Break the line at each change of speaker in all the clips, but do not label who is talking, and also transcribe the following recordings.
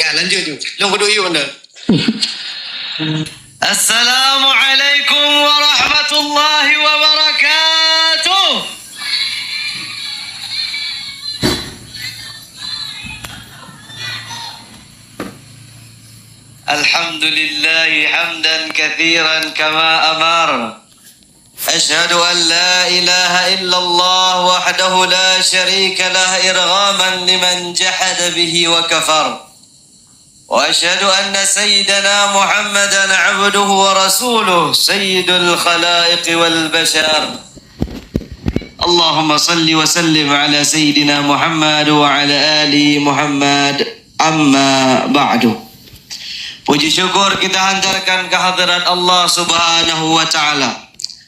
Ya, lanjut tu. Long kedua you anda. Assalamualaikum warahmatullahi wabarakatuh. Alhamdulillahi hamdan kathiran kama amar. أشهد أن لا إله إلا الله وحده لا شريك له إرغاما لمن جحد به وكفر وأشهد أن سيدنا محمدا عبده ورسوله سيد الخلائق والبشر اللهم صل وسلم على سيدنا محمد وعلى آل محمد أما بعد. Puji syukur kita hantarkan kehadirat Allah Subhanahu wa Ta'ala.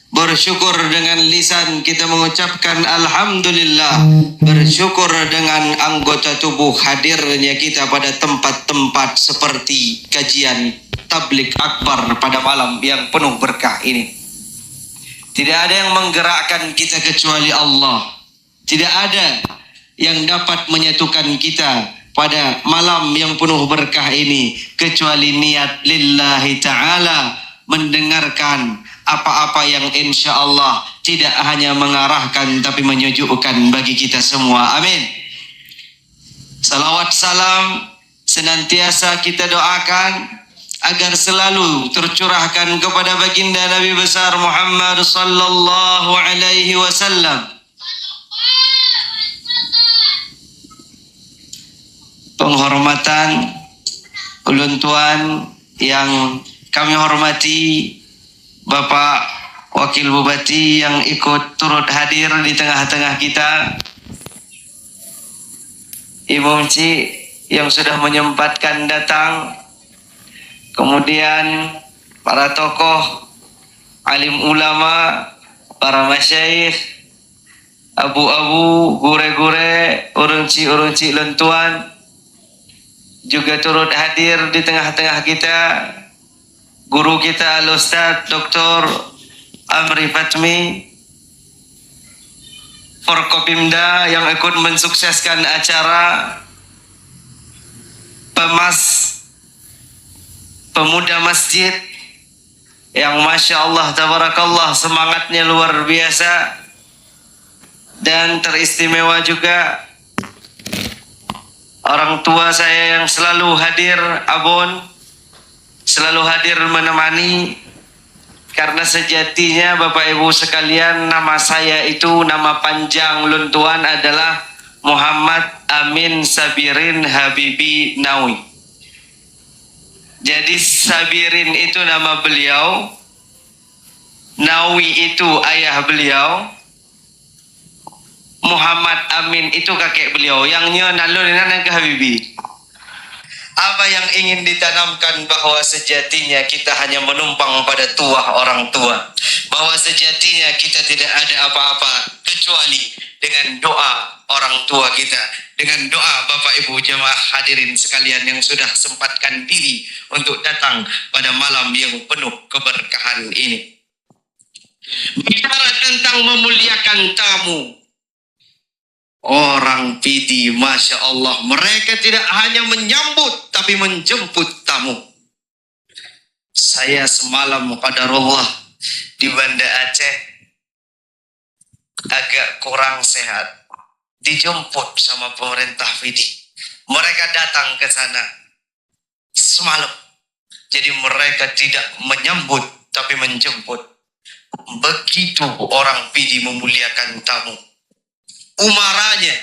Bersyukur dengan lisan kita mengucapkan Alhamdulillah. Bersyukur dengan anggota tubuh hadirnya kita pada tempat-tempat seperti kajian tablik akbar pada malam yang penuh berkah ini. Tidak ada yang menggerakkan kita kecuali Allah. Tidak ada yang dapat menyatukan kita pada malam yang penuh berkah ini kecuali niat lillahi ta'ala, mendengarkan apa-apa yang insya Allah tidak hanya mengarahkan tapi menyejukkan bagi kita semua. Amin. Salawat salam senantiasa kita doakan agar selalu tercurahkan kepada baginda Nabi besar Muhammad sallallahu alaihi wasallam. Penghormatan ulun tuan yang kami hormati, Bapak Wakil Bupati yang ikut turut hadir di tengah-tengah kita, Ibu Mci yang sudah menyempatkan datang, kemudian para tokoh, alim ulama, para masyayikh, abu-abu, gure-gure, urunci-urunci lentuan, juga turut hadir di tengah-tengah kita, guru kita Al-Ustaz Dr. Amri Fatmi, Forkopimda yang ikut mensukseskan acara, pemuda masjid yang Masya Allah Tabarakallah semangatnya luar biasa dan teristimewa juga. Orang tua saya yang selalu hadir, Abon, selalu hadir menemani, karena sejatinya Bapak Ibu sekalian, nama saya itu, nama panjang luntuan adalah Muhammad Amin Sabirin Habibi Nawi. Jadi Sabirin itu nama beliau, Nawi itu ayah beliau, Muhammad Amin itu kakek beliau, yang nyo nalun yang ke Habibi. Apa yang ingin ditanamkan bahwa sejatinya kita hanya menumpang pada tuah orang tua, bahwa sejatinya kita tidak ada apa-apa kecuali dengan doa orang tua kita, dengan doa Bapak Ibu jemaah hadirin sekalian yang sudah sempatkan diri untuk datang pada malam yang penuh keberkahan ini. Bicara tentang memuliakan tamu, orang PD, Masya Allah, mereka tidak hanya menyambut tapi menjemput tamu. Saya semalam qadarullah di Banda Aceh agak kurang sehat, dijemput sama pemerintah PD. Mereka datang ke sana semalam. Jadi mereka tidak menyambut tapi menjemput. Begitu orang PD memuliakan tamu. Umaranya,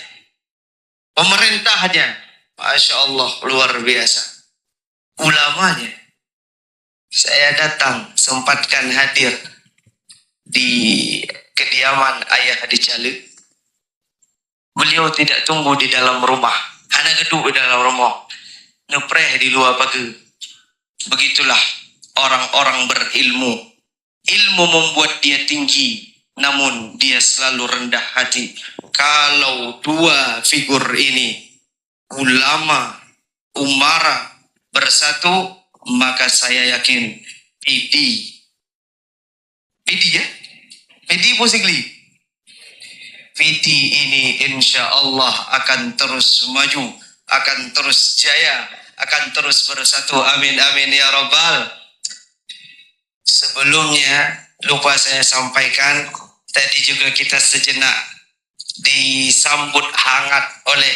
pemerintahnya, Masya Allah luar biasa. Ulamanya, saya datang sempatkan hadir di kediaman ayah di Caleg. Beliau tidak tunggu di dalam rumah, hanya duduk di dalam rumah, ngepreh di luar pagar. Begitulah orang-orang berilmu. Ilmu membuat dia tinggi, namun dia selalu rendah hati. Kalau dua figur ini, ulama, umara, bersatu, maka saya yakin PD ya? PD Posigli. PD ini insya Allah akan terus maju, akan terus jaya, akan terus bersatu. Amin amin ya rabbal. Sebelumnya lupa saya sampaikan, tadi juga kita sejenak disambut hangat oleh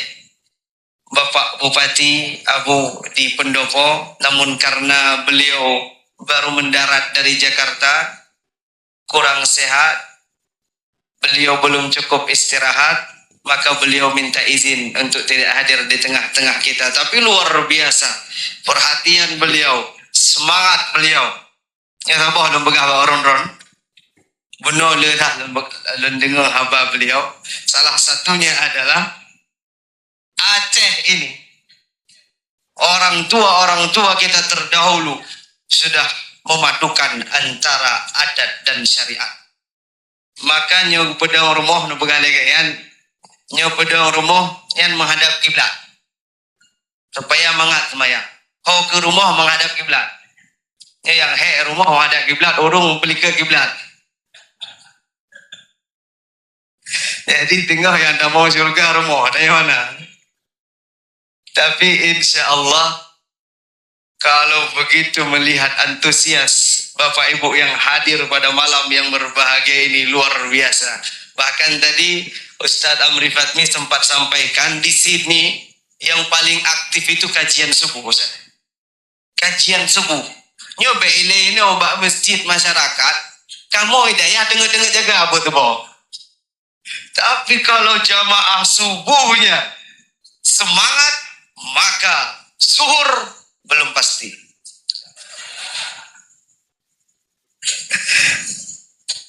Bapak Bupati Abu di Pendopo, namun karena beliau baru mendarat dari Jakarta, kurang sehat, beliau belum cukup istirahat, maka beliau minta izin untuk tidak hadir di tengah-tengah kita. Tapi luar biasa perhatian beliau, semangat beliau. Ya sabah lembegah orang-orang. Benar dah dengar haba beliau. Salah satunya adalah Aceh ini. Orang tua kita terdahulu sudah memadukan antara adat dan syariat. Maka nyo pedang rumah no begalegayan, nyo pedang rumah yang menghadap kiblat. Supaya mangat semaya. Kau ke rumah menghadap kiblat. Yang rumah menghadap kiblat, orang beli ke kiblat. Jadi tengah yang tak mau surga rumah, dari mana? Tapi insya Allah, kalau begitu melihat antusias Bapak Ibu yang hadir pada malam yang berbahagia ini luar biasa. Bahkan tadi Ustadz Amri Fatmi sempat sampaikan di sini yang paling aktif itu kajian subuh, Ustaz. Kajian subuh. Nyoba ini obak masjid masyarakat. Kamu hidayah dengar-dengar jaga apa tu boh? Tapi kalau jamaah subuhnya semangat, maka zuhur belum pasti.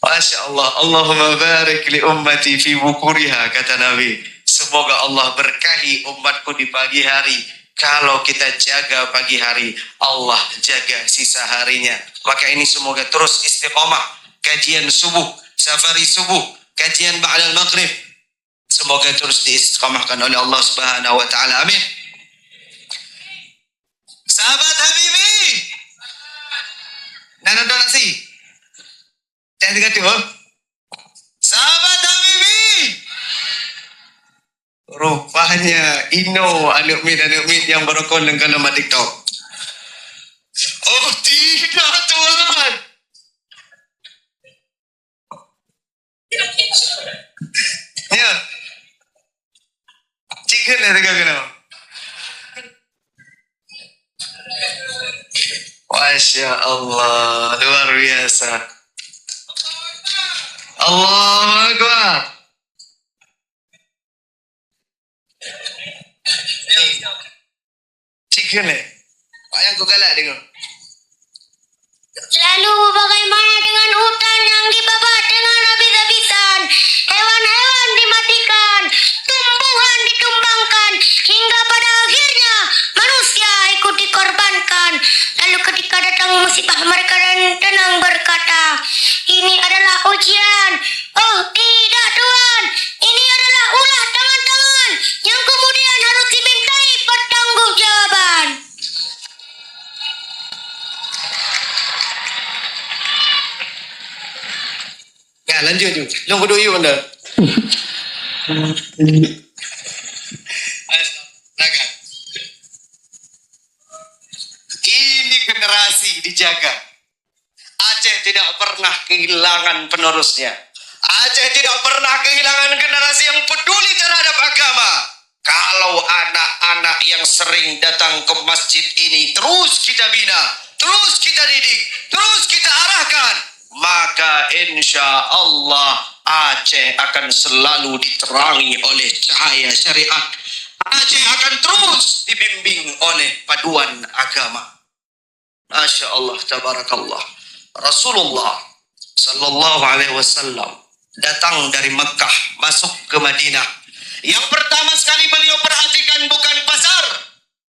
Masya Allah. Allahumma barik li ummati fi bukuriha, kata Nabi. Semoga Allah berkahi umatku di pagi hari. Kalau kita jaga pagi hari, Allah jaga sisa harinya. Maka ini semoga terus istiqomah. Kajian subuh, safari subuh, kajian ba'dal maghrib, semoga terus diistiqomahkan oleh Allah Subhanahu wa taala. Amin. Sahabat Habibi, nana donasi. Jangan dengar sahabat Habibi. Rupanya Ino anak mit yang berokon dengan nama TikTok. Oh tidak Tuhan. Ya. Cikgu lah tegak kena. Masya Allah, luar biasa. Allahu Akbar. Cikgu lah. Pak yang ku galak dengar.
Lalu bagaimana dengan hutan yang dibabat dengan habis-habisan, hewan-hewan dimatikan, tumbuhan ditumbangkan, hingga pada akhirnya manusia ikut dikorbankan. Lalu ketika datang musibah mereka dan tenang berkata, ini adalah ujian. Oh tidak Tuhan, ini adalah ulah tangan-tangan yang kemudian harus dimintai pertanggungjawaban.
Ya lanjut tu. Long kedua you anda. Ini generasi dijaga. Aceh tidak pernah kehilangan penerusnya. Aceh tidak pernah kehilangan generasi yang peduli terhadap agama. Kalau anak-anak yang sering datang ke masjid ini terus kita bina, terus kita didik, terus kita arahkan, maka insya Allah Aceh akan selalu diterangi oleh cahaya syariat. Aceh akan terus dibimbing oleh paduan agama. Masya Allah, tabarakallah. Rasulullah Sallallahu Alaihi Wasallam datang dari Mekah masuk ke Madinah. Yang pertama sekali beliau perhatikan bukan pasar.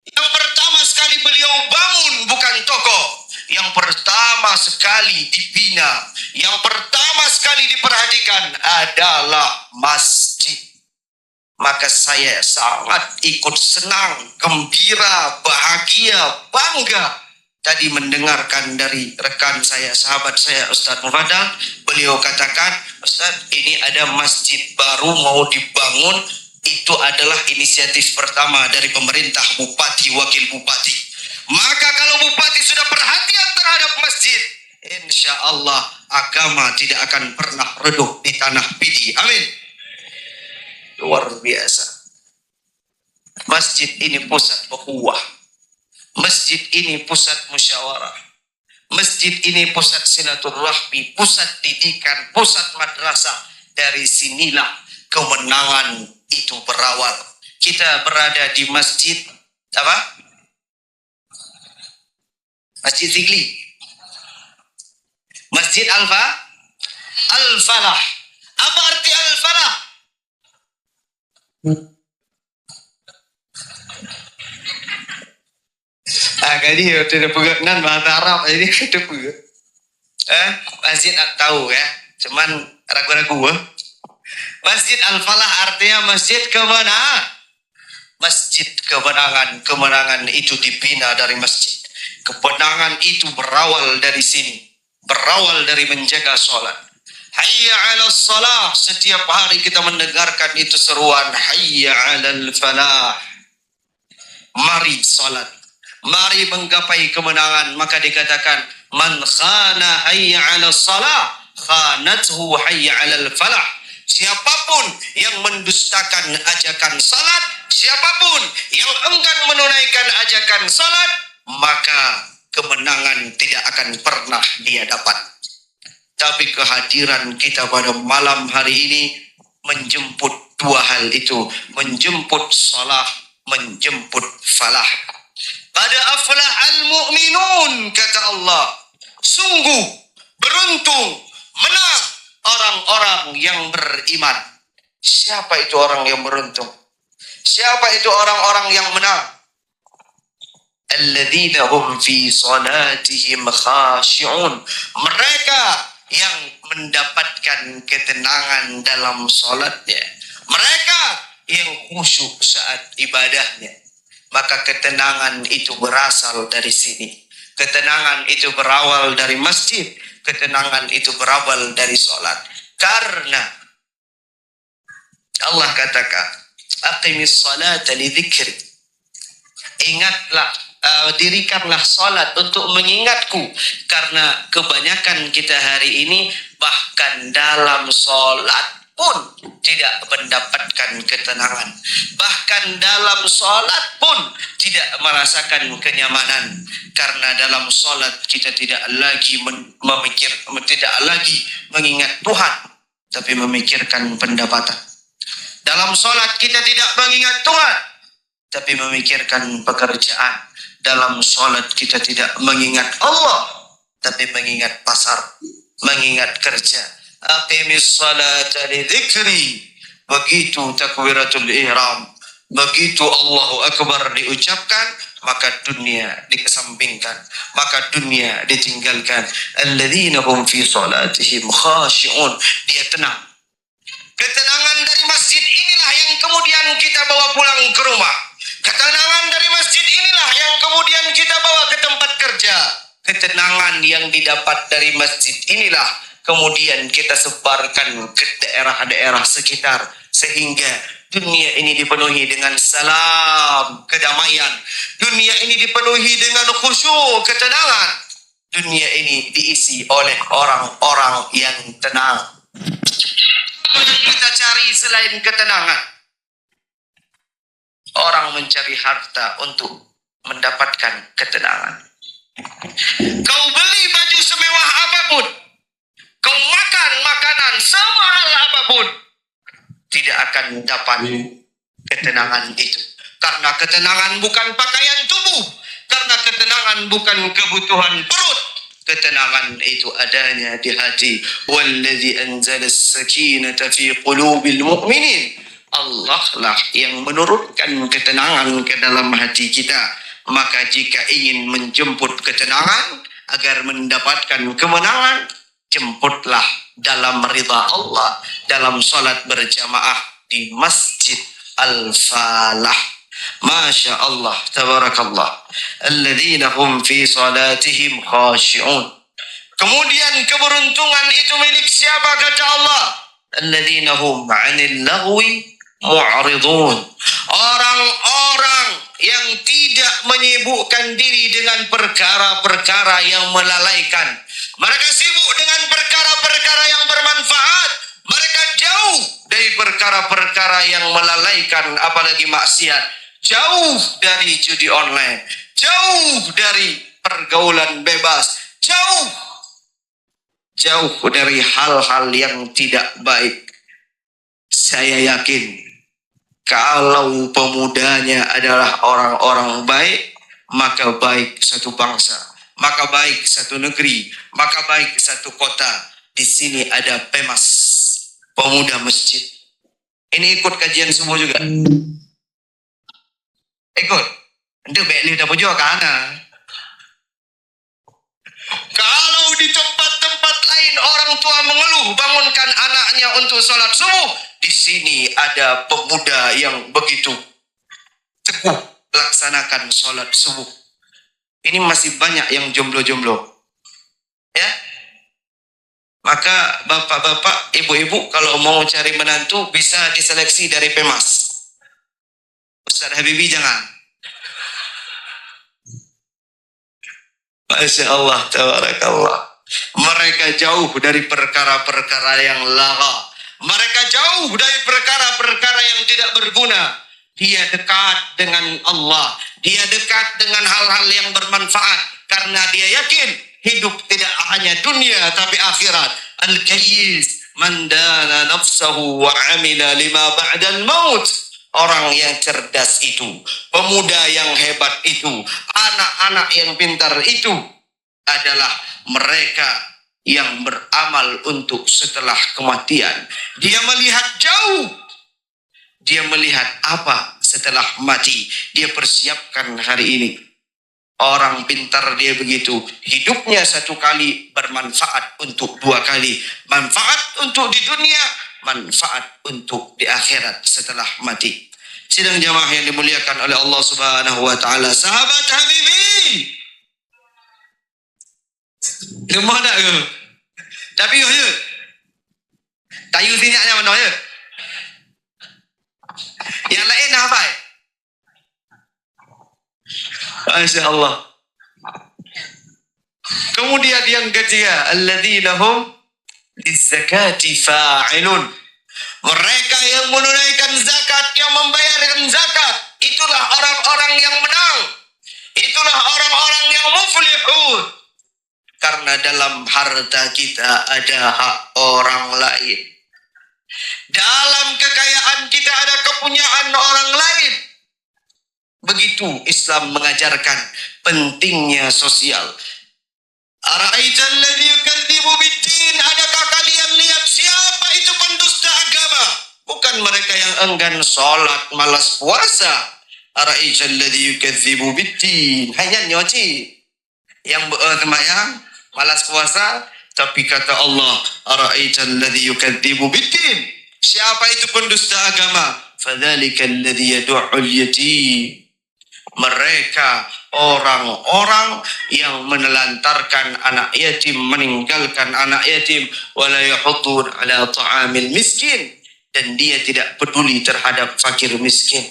Yang pertama sekali beliau bangun bukan toko. Yang pertama sekali dibina, yang pertama sekali diperhatikan adalah masjid. Maka saya sangat ikut senang, gembira, bahagia, bangga tadi mendengarkan dari rekan saya, sahabat saya Ustadz Mufadal. Beliau katakan, Ustadz ini ada masjid baru mau dibangun Itu adalah inisiatif pertama dari pemerintah, bupati, wakil bupati. Maka kalau bupati sudah perhatian terhadap masjid, insya Allah agama tidak akan pernah redup di tanah Pidi. Amin. Luar biasa. Masjid ini pusat ukhuwah. Masjid ini pusat musyawarah. Masjid ini pusat silaturahmi, pusat didikan, pusat madrasah. Dari sinilah kemenangan itu berawal. Kita berada di masjid apa? Masjid Zikli. Masjid Al-Falah. Apa arti Al-Falah? Kali tidak pegang nan bahasa Arab ini itu pegang. Masjid tahu ya, cuman ragu-ragu. Masjid Al-Falah artinya masjid kemenangan. Masjid kemenangan. Kemenangan itu dibina dari masjid. Kemenangan itu berawal dari sini. Berawal dari menjaga sholat. Hayya 'alal shalah. Setiap hari kita mendengarkan itu seruan hayya 'alal falah. Mari sholat. Mari menggapai kemenangan. Maka dikatakan man khana hayya 'alal shalah khanathu hayya 'alal falah. Siapapun yang mendustakan ajakan salat, siapapun yang enggan menunaikan ajakan salat, maka kemenangan tidak akan pernah dia dapat. Tapi kehadiran kita pada malam hari ini menjemput dua hal itu. Menjemput salah, menjemput falah. Pada aflah al-mu'minun, kata Allah. Sungguh beruntung, menang orang-orang yang beriman. Siapa itu orang yang beruntung? Siapa itu orang-orang yang menang? Alladzina hum fi salatihim khashi'un. Mereka yang mendapatkan ketenangan dalam salatnya. Mereka yang khusyuk saat ibadahnya. Maka ketenangan itu berasal dari sini. Ketenangan itu berawal dari masjid. Ketenangan itu berawal dari salat. Karena Allah katakan, aqimis salata li dzikri. Ingatlah, dirikanlah salat untuk mengingatku. Karena kebanyakan kita hari ini bahkan dalam salat pun tidak mendapatkan ketenangan. Bahkan dalam salat pun tidak merasakan kenyamanan. Karena dalam salat kita tidak lagi tidak lagi mengingat Tuhan, tapi memikirkan pendapatan. Dalam salat kita tidak mengingat Tuhan, tapi memikirkan pekerjaan. Dalam salat kita tidak mengingat Allah, tapi mengingat pasar, mengingat kerja. Aqimis salata li dzikri. Begitu takbiratul ihram, begitu Allahu Akbar diucapkan, maka dunia dikesampingkan, maka dunia ditinggalkan. Alladzina hum fi salatihim khashi'un. Dia tenang. Ketenangan dari masjid inilah yang kemudian kita bawa pulang ke rumah. Ketenangan dari masjid inilah yang kemudian kita bawa ke tempat kerja. Ketenangan yang didapat dari masjid inilah kemudian kita sebarkan ke daerah-daerah sekitar. Sehingga dunia ini dipenuhi dengan salam, kedamaian. Dunia ini dipenuhi dengan khusyuk, ketenangan. Dunia ini diisi oleh orang-orang yang tenang. Apa yang kita cari selain ketenangan? Orang mencari harta untuk mendapatkan ketenangan. Kau beli baju semewah apapun, kau makan makanan semahal apapun, tidak akan dapat ketenangan itu. Karena ketenangan bukan pakaian tubuh. Karena ketenangan bukan kebutuhan perut. Ketenangan itu adanya di hati. Walladzi anzala as-sakinata fi qulubil mu'minin. Allah lah yang menurunkan ketenangan ke dalam hati kita. Maka jika ingin menjemput ketenangan agar mendapatkan kemenangan, jemputlah dalam ridha Allah, dalam salat berjamaah di Masjid Al-Falah. Masya Allah, tabarakallah. Alladzina hum fi salatihim khashi'un. Kemudian keberuntungan itu milik siapa, kata Allah? Alladzina hum 'anil lagwi mu'ridun. Orang-orang yang tidak menyibukkan diri dengan perkara-perkara yang melalaikan. Mereka sibuk dengan perkara-perkara yang bermanfaat. Mereka jauh dari perkara-perkara yang melalaikan, apalagi maksiat. Jauh dari judi online. Jauh dari pergaulan bebas. Jauh dari hal-hal yang tidak baik. Saya yakin kalau pemudanya adalah orang-orang baik, maka baik satu bangsa, maka baik satu negeri, maka baik satu kota. Di sini ada PEMAS, pemuda masjid. Ini ikut kajian semua juga. Ikut. Itu beli dapat juga kan? Kalau di tempat-tempat lain orang tua mengeluh bangunkan anaknya untuk sholat subuh, di sini ada pemuda yang begitu teguh laksanakan sholat subuh. Ini masih banyak yang jomblo-jomblo, ya. Maka bapak-bapak, ibu-ibu kalau mau cari menantu bisa diseleksi dari PEMAS. Ustaz Habibie jangan. Masya Allah, tabarakallah. Mereka jauh dari perkara-perkara yang lara. Mereka jauh dari perkara-perkara yang tidak berguna. Dia dekat dengan Allah. Dia dekat dengan hal-hal yang bermanfaat. Karena dia yakin hidup tidak hanya dunia tapi akhirat. Al-Kayyis man dana nafsahu wa amila lima ba'dal maut. Orang yang cerdas itu, pemuda yang hebat itu, anak-anak yang pintar itu adalah mereka yang beramal untuk setelah kematian. Dia melihat jauh. Dia melihat apa setelah mati. Dia persiapkan hari ini. Orang pintar dia begitu. Hidupnya satu kali bermanfaat untuk dua kali. Manfaat untuk di dunia, manfaat untuk di akhirat setelah mati. Sidang jamaah yang dimuliakan oleh Allah Subhanahu wa taala. Sahabat Habibie. Lemah tak ke? Tapi yo. Tayu sinyaknya mana ya? Yang lain apa? Masya Allah. Kemudian yang ketiga, alladzina hum lizzakati fa'ilun. Mereka yang menunaikan zakat, yang membayarkan zakat, itulah orang-orang yang menang. Itulah orang-orang yang muflihun. Karena dalam harta kita ada hak orang lain. Dalam kekayaan kita ada kepunyaan orang lain. Begitu Islam mengajarkan pentingnya sosial. Ara'aital ladzi yukadzibu bid-din, adakah kalian lihat siapa itu pendusta agama? Bukan mereka yang enggan salat, malas puasa. Ara'aital ladzi yukadzibu bid-din, hanya nyoci yang sembahyang, malas puasa, tapi kata Allah, ara'aital ladzi yukadzibu bid-din, siapa itu pendusta agama? Fadzalikal ladzi yad'ul yatim. Mereka orang-orang yang menelantarkan anak yatim, meninggalkan anak yatim, wala yahuddun ala ta'amil miskin, dan dia tidak peduli terhadap fakir miskin.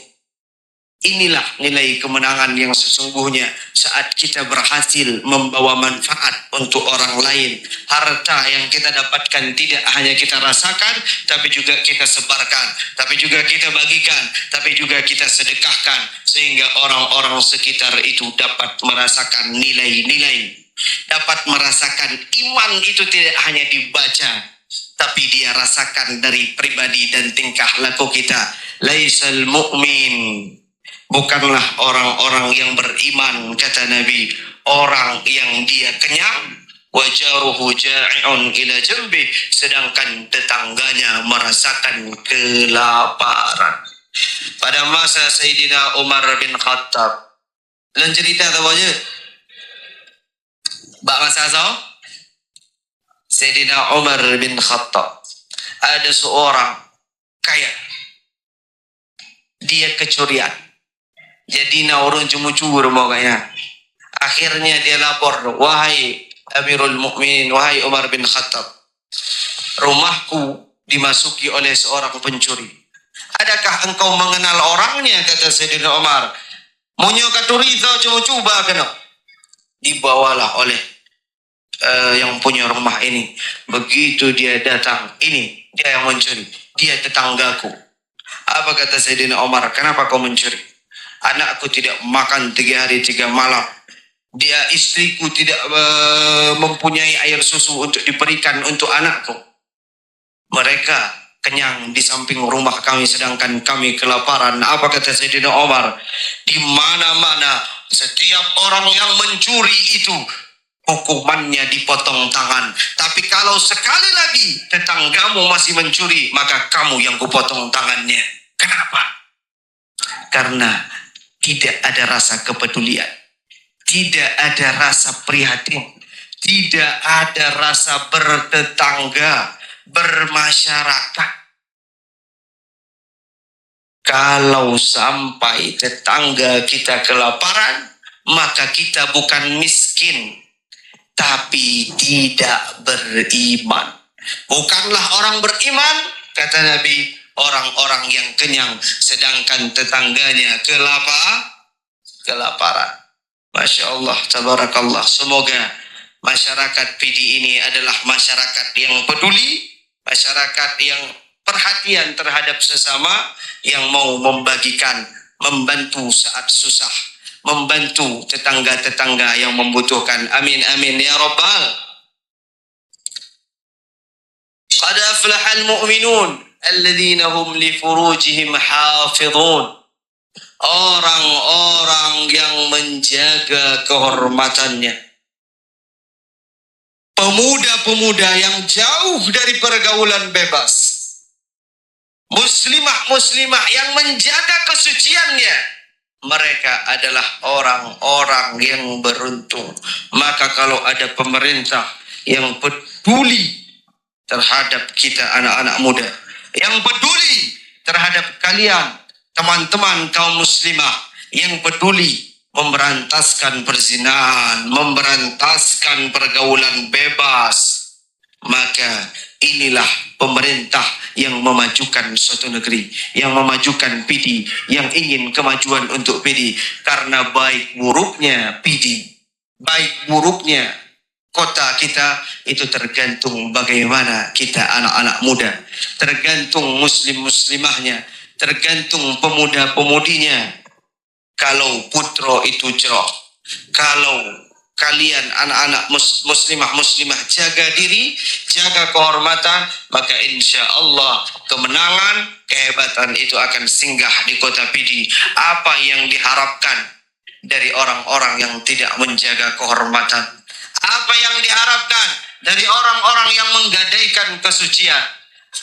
Inilah nilai kemenangan yang sesungguhnya saat kita berhasil membawa manfaat untuk orang lain. Harta yang kita dapatkan tidak hanya kita rasakan, tapi juga kita sebarkan, tapi juga kita bagikan, tapi juga kita sedekahkan, sehingga orang-orang sekitar itu dapat merasakan nilai-nilai, dapat merasakan iman itu tidak hanya dibaca, tapi dia rasakan dari pribadi dan tingkah laku kita. Laisal mu'min, bukanlah orang-orang yang beriman, kata Nabi, orang yang dia kenyang, wajaruhu ja'i'un ila jambi, sedangkan tetangganya merasakan kelaparan. Pada masa Sayyidina Umar bin Khattab, dan cerita tahu aja, bak masa Sayyidina Umar bin Khattab, ada seorang kaya, dia kecurian. Jadi orang cuma-cuma makanya. Akhirnya dia lapor, wahai Amirul Mukminin, wahai Umar bin Khattab, rumahku dimasuki oleh seorang pencuri. adakah engkau mengenal orangnya, kata Sayyidina Umar. Munyo katurizo cuma coba kena. Dibawalah oleh yang punya rumah ini. Begitu dia datang, ini dia yang mencuri, dia tetanggaku. Apa kata Sayyidina Umar? Kenapa kau mencuri? Anakku tidak makan 3 hari 3 malam. Dia istriku tidak mempunyai air susu untuk diberikan untuk anakku. Mereka kenyang di samping rumah kami, sedangkan kami kelaparan. Apa kata Sayyidina Umar? Di mana-mana setiap orang yang mencuri itu hukumannya dipotong tangan. Tapi kalau sekali lagi tetanggamu masih mencuri, maka kamu yang kupotong tangannya. Kenapa? Karena tidak ada rasa kepedulian, tidak ada rasa prihatin, tidak ada rasa bertetangga, bermasyarakat. Kalau sampai tetangga kita kelaparan, maka kita bukan miskin, tapi tidak beriman. Bukanlah orang beriman, kata Nabi, orang-orang yang kenyang, sedangkan tetangganya kelaparan. Masya Allah, tabarakallah. Semoga masyarakat PD ini adalah masyarakat yang peduli, masyarakat yang perhatian terhadap sesama, yang mau membagikan, membantu saat susah, membantu tetangga-tetangga yang membutuhkan. Amin, amin, ya Rabbal. Qad aflahal mu'minun alladzina hum li furujihim hafizun. Orang-orang yang menjaga kehormatannya. Pemuda-pemuda yang jauh dari pergaulan bebas. Muslimah-muslimah yang menjaga kesuciannya. Mereka adalah orang-orang yang beruntung. Maka kalau ada pemerintah yang peduli terhadap kita anak-anak muda, yang peduli terhadap kalian teman-teman kaum muslimah, yang peduli memberantaskan perzinahan, memberantaskan pergaulan bebas, maka inilah pemerintah yang memajukan suatu negeri, yang memajukan PD, yang ingin kemajuan untuk PD. Karena baik buruknya PD, baik buruknya kota kita itu tergantung bagaimana kita anak-anak muda, tergantung muslim-muslimahnya, tergantung pemuda-pemudinya. Kalau putro itu cerah, kalau kalian anak-anak muslimah-muslimah jaga diri, jaga kehormatan, maka insya Allah kemenangan, kehebatan itu akan singgah di kota PD. Apa yang diharapkan dari orang-orang yang tidak menjaga kehormatan? Apa yang diharapkan dari orang-orang yang menggadaikan kesucian?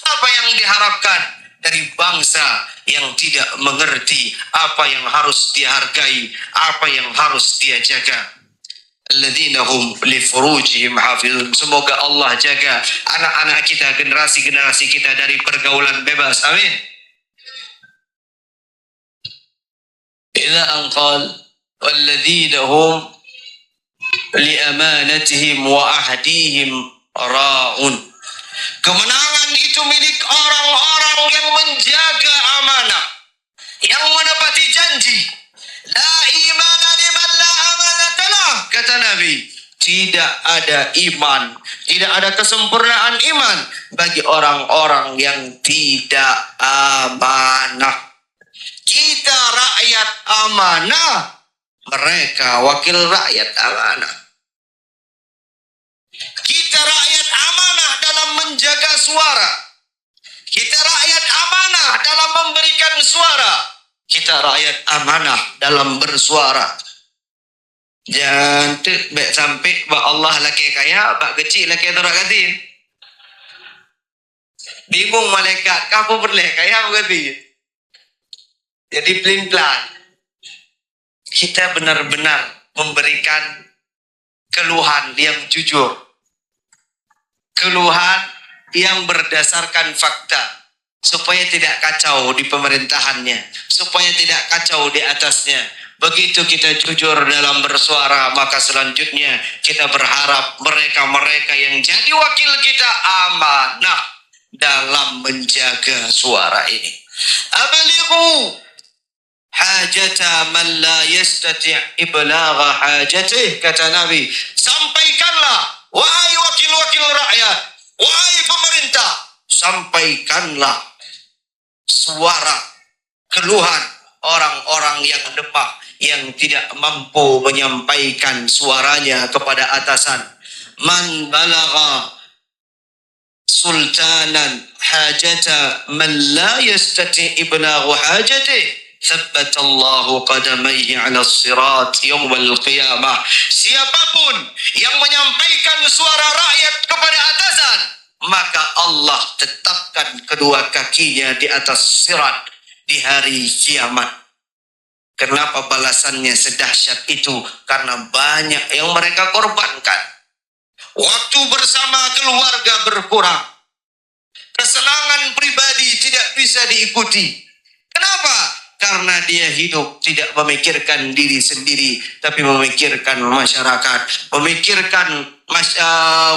Apa yang diharapkan dari bangsa yang tidak mengerti apa yang harus dihargai, apa yang harus dia jaga? Alladzina hum li furujihim hafizun. Semoga Allah jaga anak-anak kita, generasi-generasi kita dari pergaulan bebas. Amin. Ila anqal walladzina hum li amanatihim wa ahdihim ra'un. Kemenangan itu milik orang-orang yang menjaga amanah, yang menepati janji. La imana liman la amanatalah, kata Nabi. Tidak ada iman, tidak ada kesempurnaan iman bagi orang-orang yang tidak amanah. Kita rakyat amanah, mereka wakil rakyat amanah. Kita rakyat amanah dalam menjaga suara. Kita rakyat amanah dalam memberikan suara. Kita rakyat amanah dalam bersuara. Jangan sampai bak Allah laki kaya, bak kecil laki torak ganti. Bingung malaikat, kamu boleh kaya ganti. Jadi pelin-pelan. Kita benar-benar memberikan keluhan yang jujur, keluhan yang berdasarkan fakta, supaya tidak kacau di pemerintahannya, supaya tidak kacau di atasnya. Begitu kita jujur dalam bersuara, maka selanjutnya kita berharap mereka-mereka yang jadi wakil kita amanah dalam menjaga suara ini. Ablighu hajata man la yastati' iblagha hajatih, kata Nabi. Sampaikanlah, wahai wakil-wakil rakyat, wahai pemerintah, sampaikanlah suara keluhan orang-orang yang lemah, yang tidak mampu menyampaikan suaranya kepada atasan. Man balagha sultanan hajata man la yastati iblaghu hajatih, thabbatallahu qadamaihi ala sirat yawmal qiyamah. Siapapun yang menyampaikan suara rakyat kepada atasan, maka Allah tetapkan kedua kakinya di atas sirat di hari kiamat. Kenapa balasannya sedahsyat itu? Karena banyak yang mereka korbankan. Waktu bersama keluarga berkurang. Kesenangan pribadi tidak bisa diikuti. Kenapa? Karena dia hidup tidak memikirkan diri sendiri, tapi memikirkan masyarakat, memikirkan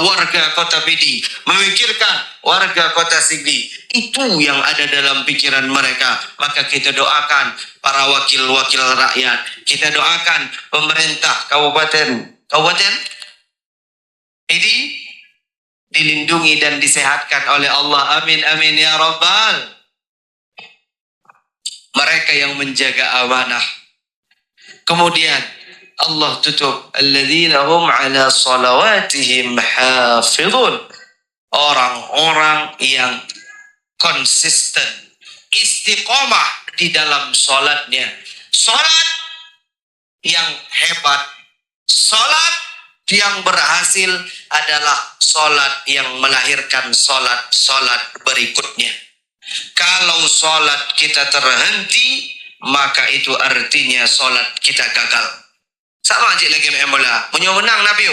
warga kota Pidi, memikirkan warga kota Sigli. Itu yang ada dalam pikiran mereka. Maka kita doakan para wakil-wakil rakyat, kita doakan pemerintah kabupaten Pidi dilindungi dan disehatkan oleh Allah. Amin amin ya rabbal. Mereka yang menjaga amanah. Kemudian Allah tutup, alladzina hum ala salawatihim hafizun. Orang-orang yang konsisten, istiqomah di dalam salatnya. Salat yang hebat, salat yang berhasil adalah salat yang melahirkan salat berikutnya. Kalau salat kita terhenti, maka itu artinya salat kita gagal. Sama aja lagi mula. Munyo menang Nabi.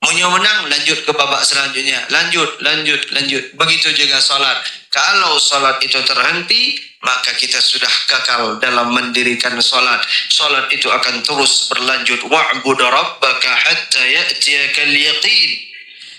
Munyo menang, lanjut ke babak selanjutnya. Lanjut. Begitu juga salat. Kalau salat itu terhenti, maka kita sudah gagal dalam mendirikan salat. Salat itu akan terus berlanjut. Wa'bud rabbaka hatta ya'tiyakal yaqin.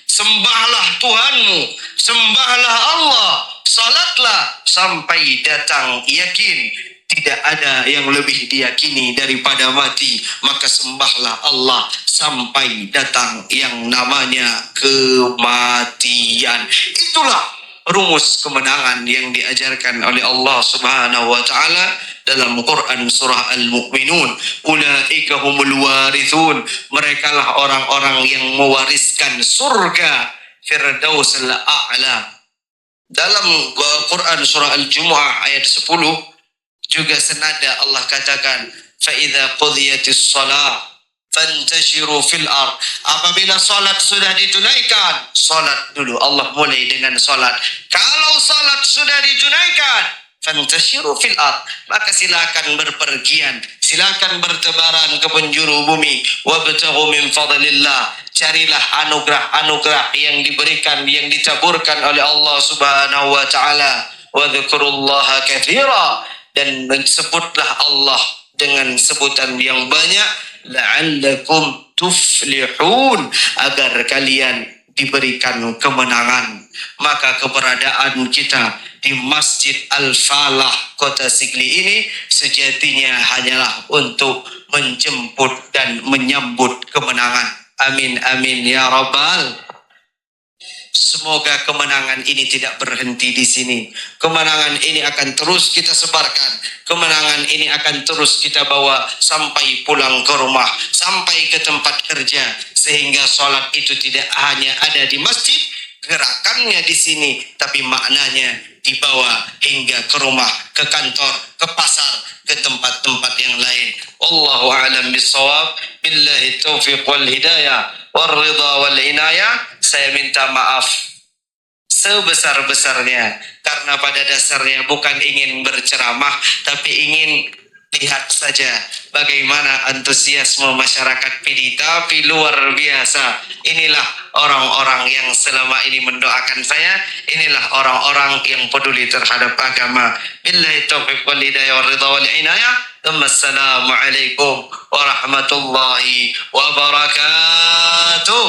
Sembahlah Tuhanmu, sembahlah Allah, salatlah sampai datang yakin. Tidak ada yang lebih diyakini daripada mati. Maka sembahlah Allah sampai datang yang namanya kematian. Itulah rumus kemenangan yang diajarkan oleh Allah Subhanahu wa taala dalam Quran surah Al-Mu'minun. Ulaika humul warithun. Merekalah orang-orang yang mewariskan surga Firdausul A'la. Dalam Quran surah Al-Jumu'ah ayat 10 juga senada Allah katakan, fa idza qudiyatis shalah fantashiru fil ard. Apabila salat sudah ditunaikan, salat dulu. Allah mulai dengan salat. Kalau salat sudah ditunaikan, fantashiru fil ard, maka silakan berpergian, silakan bertebaran ke penjuru bumi. Wabtaghu min fadlillah, carilah anugerah-anugerah yang diberikan, yang ditaburkan oleh Allah Subhanahu wa taala. Wa dzkurullaha katsira, dan sebutlah Allah dengan sebutan yang banyak. La'allakum tuflihun, agar kalian diberikan kemenangan. Maka keberadaan kita di Masjid Al-Falah Kota Sigli ini sejatinya hanyalah untuk menjemput dan menyambut kemenangan. Amin amin ya rabbal. Semoga kemenangan ini tidak berhenti di sini. Kemenangan ini akan terus kita sebarkan. Kemenangan ini akan terus kita bawa sampai pulang ke rumah, sampai ke tempat kerja, sehingga sholat itu tidak hanya ada di masjid, gerakannya di sini, tapi maknanya dibawa hingga ke rumah, ke kantor, ke pasar, ke tempat-tempat yang lain. Wallahu a'lam bissawab. Billahi taufiq wal hidayah wal ridha wal inayah. Saya minta maaf sebesar-besarnya, karena pada dasarnya bukan ingin berceramah, tapi ingin lihat saja bagaimana antusiasme masyarakat Pidi. Tapi luar biasa. Inilah orang-orang yang selama ini mendoakan saya. Inilah orang-orang yang peduli terhadap agama. Billahi taufiq wal hidayah wal ridha wal inayah. Assalamualaikum warahmatullahi wabarakatuh.